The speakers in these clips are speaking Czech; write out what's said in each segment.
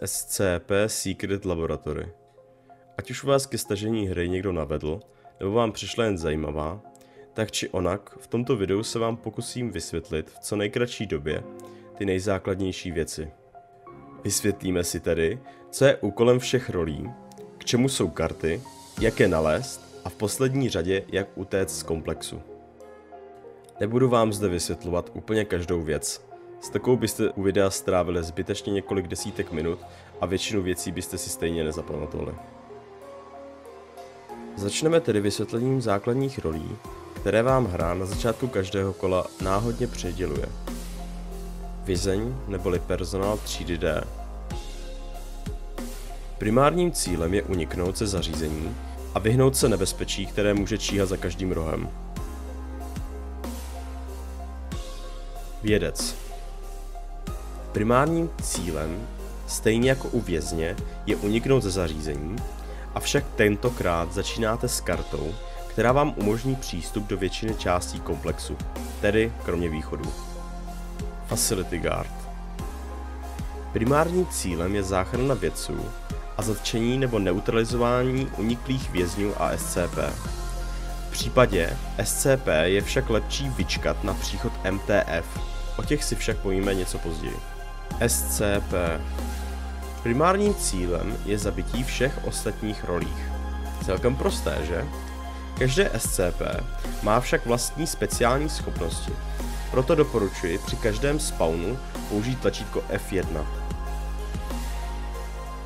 SCP Secret Laboratory. Ať už vás ke stažení hry někdo navedl, nebo vám přišla jen zajímavá, tak či onak v tomto videu se vám pokusím vysvětlit v co nejkratší době ty nejzákladnější věci. Vysvětlíme si tedy, co je úkolem všech rolí, k čemu jsou karty, jak je nalézt a v poslední řadě jak utéct z komplexu. Nebudu vám zde vysvětlovat úplně každou věc. S takovou byste u videa strávili zbytečně několik desítek minut a většinu věcí byste si stejně nezapamatovali. Začneme tedy vysvětlením základních rolí, které vám hra na začátku každého kola náhodně přiděluje. Vězeň neboli personál třídy D. Primárním cílem je uniknout ze zařízení a vyhnout se nebezpečí, které může číhat za každým rohem. Vědec. Primárním cílem, stejně jako u vězně, je uniknout ze zařízení, avšak tentokrát začínáte s kartou, která vám umožní přístup do většiny částí komplexu, tedy kromě východu. Facility Guard. Primárním cílem je záchrana vědců a zatčení nebo neutralizování uniklých vězňů a SCP. V případě SCP je však lepší vyčkat na příchod MTF, o těch si však povíme něco později. SCP. Primárním cílem je zabití všech ostatních rolích. Celkem prosté, že? Každé SCP má však vlastní speciální schopnosti, proto doporučuji při každém spawnu použít tlačítko F1.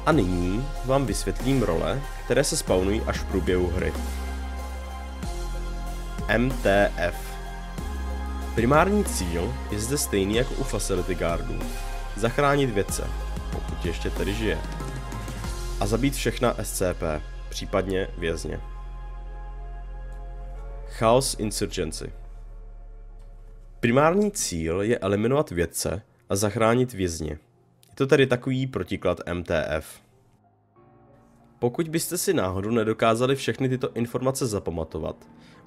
A nyní vám vysvětlím role, které se spawnují až v průběhu hry. MTF. Primární cíl je zde stejný jako u Facility Guardů. Zachránit vědce, pokud ještě tedy žije. A zabít všechna SCP, případně vězně. Chaos Insurgency. Primární cíl je eliminovat vědce a zachránit vězně. Je to tedy takový protiklad MTF. Pokud byste si náhodou nedokázali všechny tyto informace zapamatovat,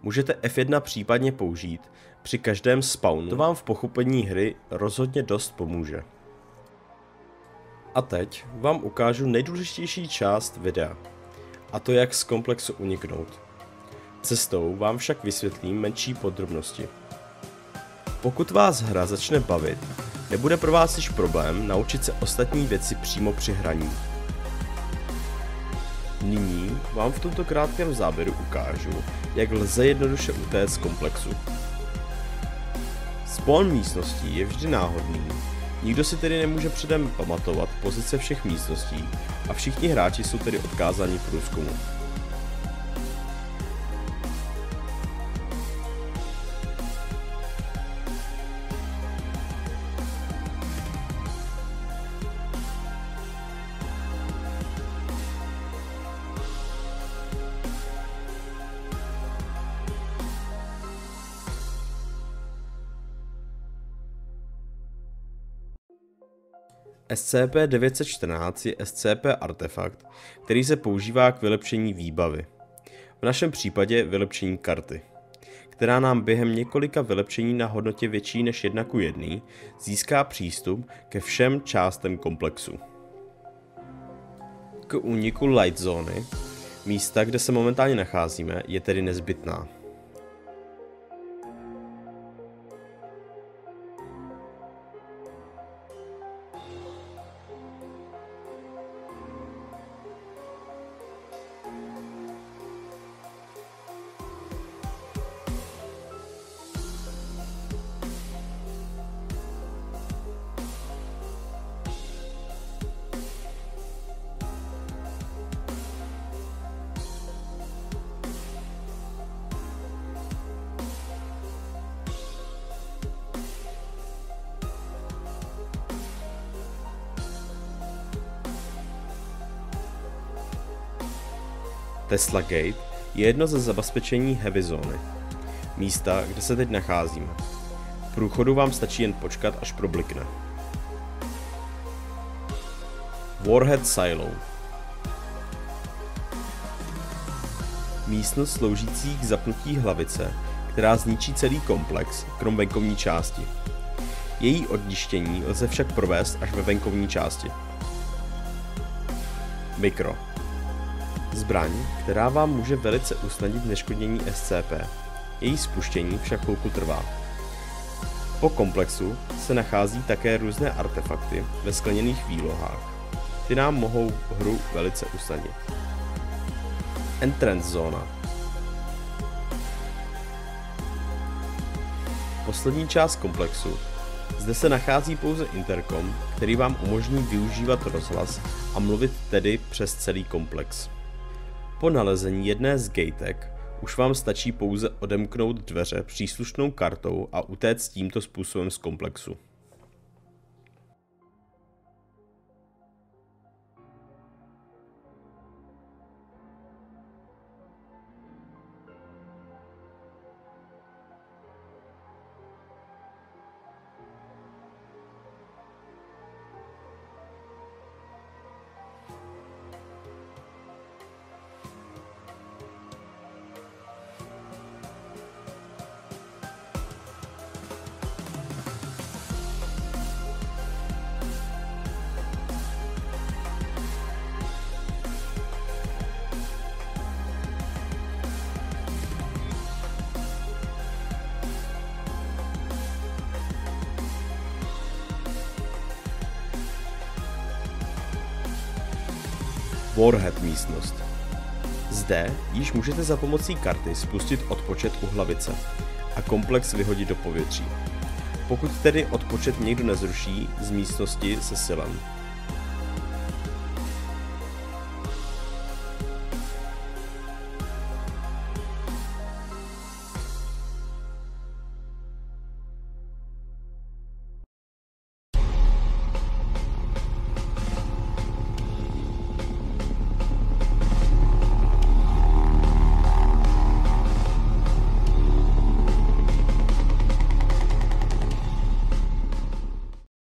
můžete F1 případně použít při každém spawnu, to vám v pochopení hry rozhodně dost pomůže. A teď vám ukážu nejdůležitější část videa, a to jak z komplexu uniknout. Cestou vám však vysvětlím menší podrobnosti. Pokud vás hra začne bavit, nebude pro vás již problém naučit se ostatní věci přímo při hraní. Nyní vám v tomto krátkém záběru ukážu, jak lze jednoduše utéct z komplexu. Spawn místností je vždy náhodný, nikdo si tedy nemůže předem pamatovat pozice všech místností a všichni hráči jsou tedy odkázáni k průzkumu. SCP-914 je SCP artefakt, který se používá k vylepšení výbavy. V našem případě vylepšení karty, která nám během několika vylepšení na hodnotě větší než 1:1 získá přístup ke všem částem komplexu. K úniku Light Zóny, místa, kde se momentálně nacházíme, je tedy nezbytná. Tesla Gate je jedno ze zabezpečení Heavy Zóny, místa, kde se teď nacházíme. V průchodu vám stačí jen počkat, až problikne. Warhead Silo. Místnost sloužící k zapnutí hlavice, která zničí celý komplex, krom venkovní části. Její odništění lze však provést až ve venkovní části. Mikro. Zbraň, která vám může velice usnadnit neškodnění SCP. Její spuštění však chvilku trvá. Po komplexu se nachází také různé artefakty ve skleněných výlohách. Ty nám mohou hru velice usnadnit. Entrance zóna. Poslední část komplexu. Zde se nachází pouze interkom, který vám umožní využívat rozhlas a mluvit tedy přes celý komplex. Po nalezení jedné z gatek už vám stačí pouze odemknout dveře příslušnou kartou a utéct tímto způsobem z komplexu. Warhead místnost. Zde již můžete za pomocí karty spustit odpočet u hlavice a komplex vyhodit do povětří. Pokud tedy odpočet někdo nezruší z místnosti se silem,